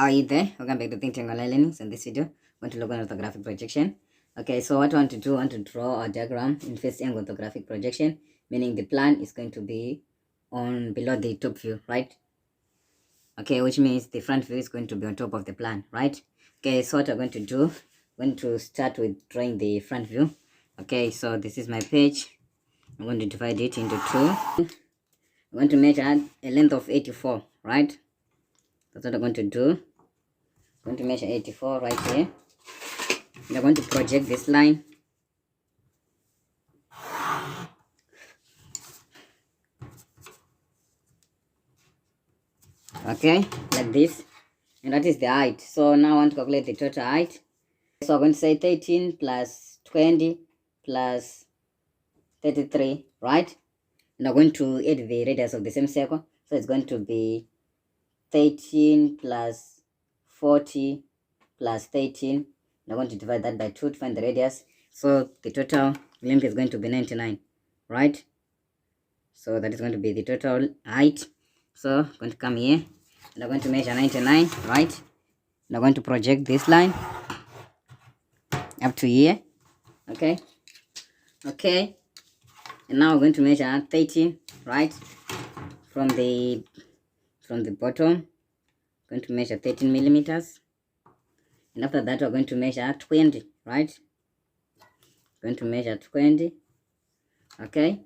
Are you there? Welcome back to Think Tank Online Learning. So in this video, I'm going to look at orthographic projection. Okay, so what I want to do, I want to draw a diagram in first angle orthographic projection, meaning the plan is going to be on below the top view, right? Okay, which means the front view is going to be on top of the plan, right? Okay, so what I'm going to do, I'm going to start with drawing the front view. Okay, so this is my page. I'm going to divide it into two. I'm going to measure a length of 84, right? That's what I'm going to do. I'm going to measure 84 right here. And I'm going to project this line. Okay, like this. And that is the height. So now I want to calculate the total height. So I'm going to say 13 plus 20 plus 33, right? And I'm going to add the radius of the same circle. So it's going to be 13 plus 40 plus 13. And I'm going to divide that by 2 to find the radius. So the total length is going to be 99, right? So that is going to be the total height. So I'm going to come here and I'm going to measure 99, right? And I'm going to project this line up to here. Okay. Okay. And now I'm going to measure 13, right? From the bottom, I'm going to measure 13 millimeters. And after that, we're going to measure 20, right? Going to measure 20. Okay.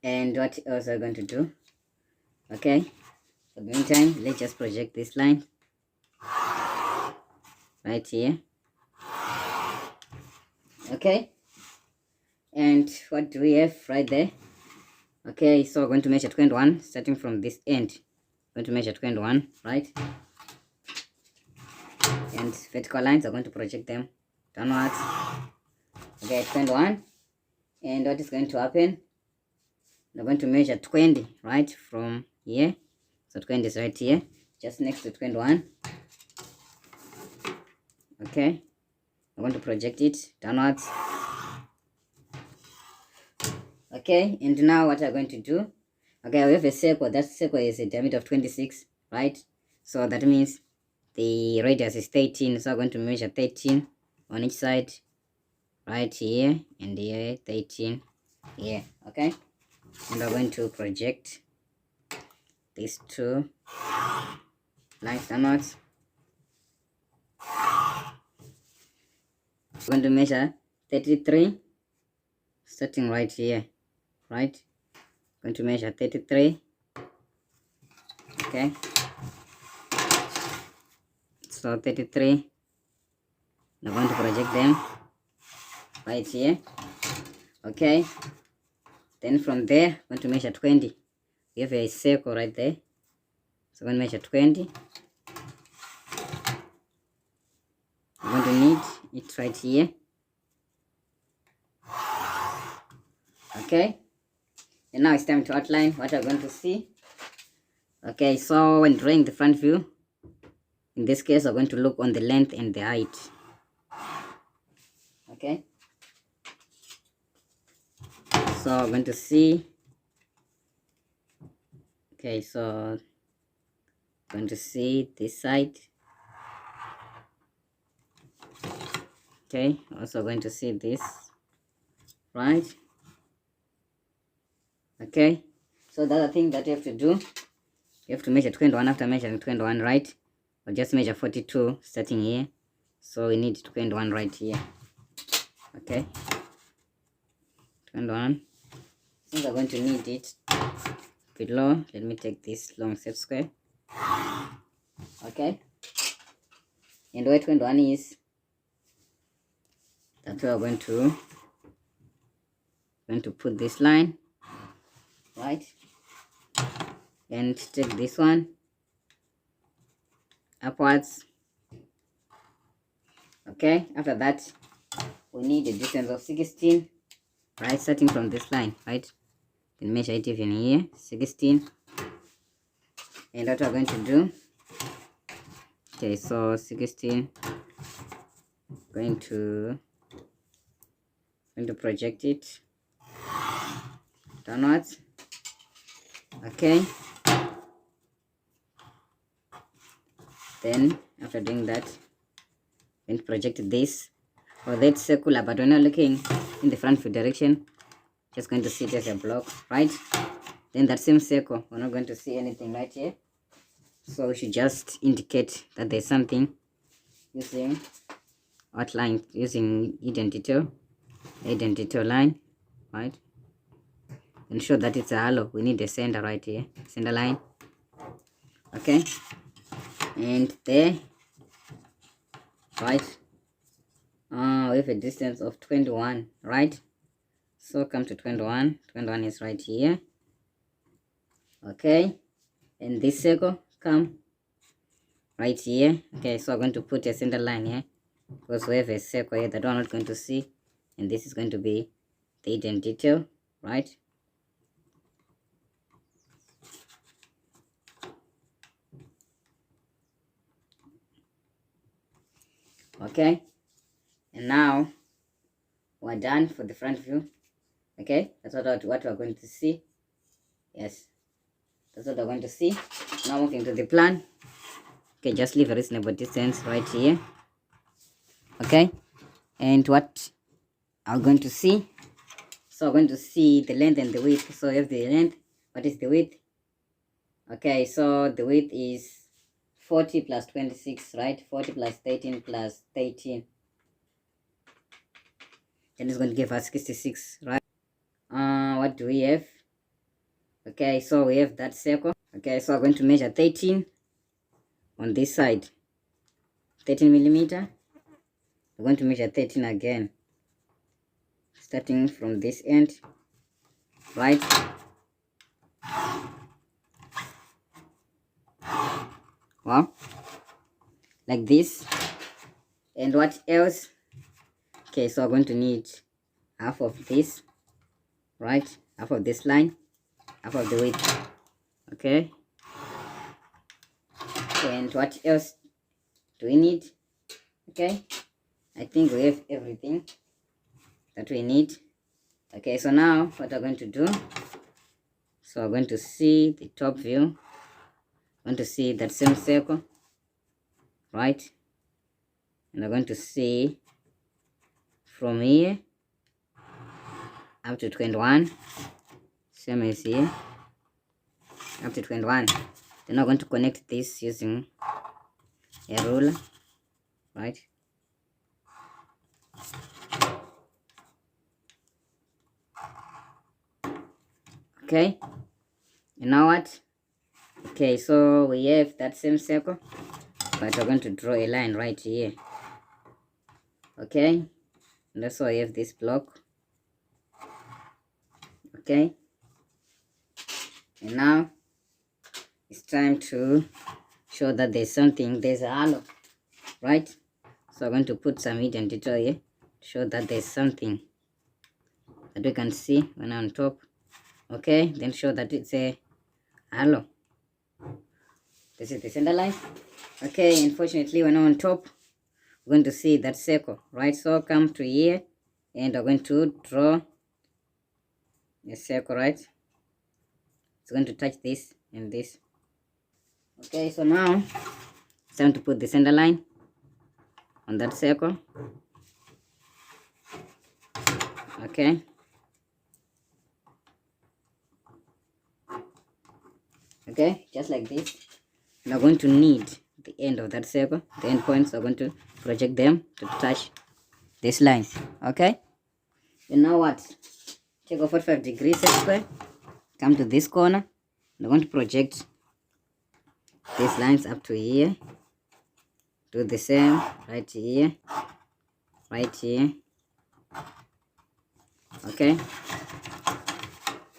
And what else are we going to do? Okay. For the meantime, let's just project this line right here. Okay. And what do we have right there? Okay, so we're going to measure 21 starting from this end. Going to measure 21, right? And vertical lines are going to project them downwards. Okay, 21. And what is going to happen? We're going to measure 20, right? From here. So 20 is right here, just next to 21. Okay. I'm going to project it downwards. Okay, and now what I'm going to do, okay, we have a circle. That circle is a diameter of 26, right? So that means the radius is 13. So I'm going to measure 13 on each side, right here and here, 13 here. Okay, and we're going to project these two lines downwards. We're going to measure 33 starting right here, right? Going to measure 33. Okay, so 33. I'm going to project them right here. Okay, then from there I'm going to measure 20. We have a circle right there, so I'm going to measure 20. I'm going to need it right here. Okay, and now it's time to outline what I'm going to see. Okay, so when drawing the front view, in this case I'm going to look on the length and the height. Okay, so I'm going to see. Okay, so I'm going to see this side. Okay, also going to see this, right? Okay, so the other thing that you have to do, you have to measure 21 after measuring 21, right? Or just measure 42 starting here. So we need 21 right here. Okay, 21. Since I'm going to need it below, let me take this long set square. Okay, and where 21 is, that's where we're going to put this line, right? And take this one upwards. Okay, after that we need a distance of 16, right? Starting from this line, right? You can measure it even here, 16. And what we're going to do, okay, so 16, going to project it downwards. Okay, Then after doing that, then project this for that circular, but we're not looking in the front view direction, just going to see it as a block, right? Then that same circle, we're not going to see anything right here, so we should just indicate that there's something using outline, using hidden detail line, right? Ensure that it's a halo. We need a center right here, center line. Okay, and there, right, we have a distance of 21, right? So come to 21 is right here. Okay, and this circle come right here. Okay, so I'm going to put a center line here because we have a circle here that we're not going to see, and this is going to be the hidden detail, right? Okay, and now we're done for the front view. Okay, that's what we're going to see. Yes, that's what we're going to see. Now moving to the plan. Okay, just leave a reasonable distance right here. Okay, and what I'm going to see, so I'm going to see the length and the width. So here's the length. What is the width? Okay, so the width is 40 plus 26, right? 40 plus 13 plus 13. Then it's going to give us 66, right? What do we have? Okay, so we have that circle. Okay, so I'm going to measure 13 on this side, 13 millimeter. We're going to measure 13 again, starting from this end, right? Well, like this. And what else? Okay, so I'm going to need half of this, right? Half of this line, half of the width. Okay, and what else do we need? Okay, I think we have everything that we need. Okay, so now what I'm going to do, so I'm going to see the top view. I'm going to see that same circle, right? And I'm going to see from here up to 21, same as here, up to 21. Then I'm going to connect this using a ruler, right? Okay, and now what? Okay, so we have that same circle, but we're going to draw a line right here. Okay, and also I have this block. Okay, and now it's time to show that there's something, there's a halo, right? So I'm going to put some hidden detail here to show that there's something that we can see when on top. Okay, then show that it's a halo. This is the center line. Okay, unfortunately when I'm on top, we're going to see that circle, right? So come to here and I'm going to draw a circle, right? It's going to touch this and this. Okay, so now it's time to put the center line on that circle. Okay, okay, just like this. We're going to need the end of that circle, the end points. Are going to project them to touch this line. Okay, and now what? Take a 45 degrees set square, come to this corner. I'm going to project these lines up to here. Do the same right here, right here. Okay,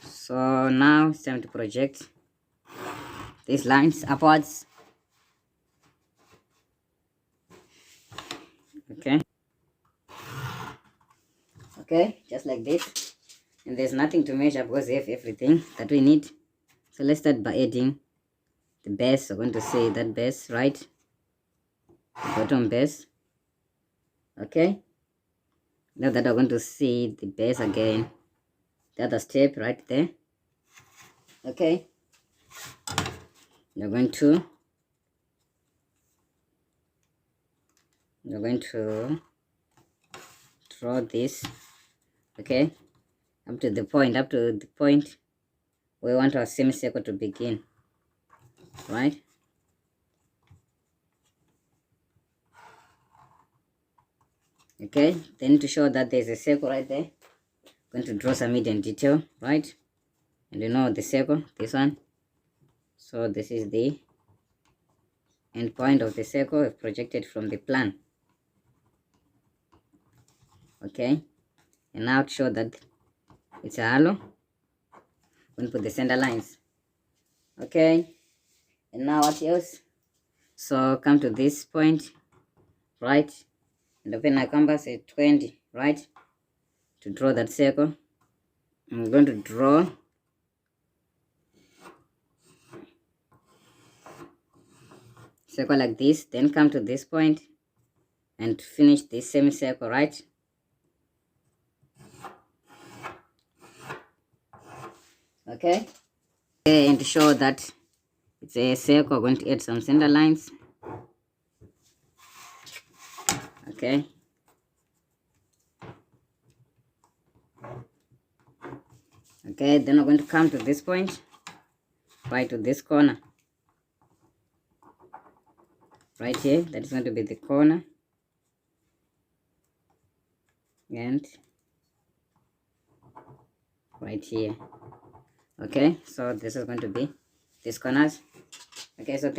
so now it's time to project these lines upwards. Okay, okay, just like this. And there's nothing to measure because we have everything that we need. So let's start by adding the base. I'm going to say that base, right? The bottom base. Okay, now that I'm going to see the base again, the other step right there. Okay, you're going to we're going to draw this, okay, up to the point we want our semicircle to begin, right? Okay, then to show that there's a circle right there, I'm going to draw some hidden detail, right? And you know the circle, this one. So this is the end point of the circle we've projected from the plan. Okay, and now to show that it's a halo, I'm going to put the center lines. Okay, and now what else? So come to this point, right? And open my canvas at 20, right? To draw that circle, I'm going to draw circle like this, then come to this point and finish this semicircle, right? Okay, and to show that it's a circle, I'm going to add some center lines. Okay, okay, then I'm going to come to this point, right to this corner, right here. That is going to be the corner, and right here. Okay, so this is going to be these corners. Okay, so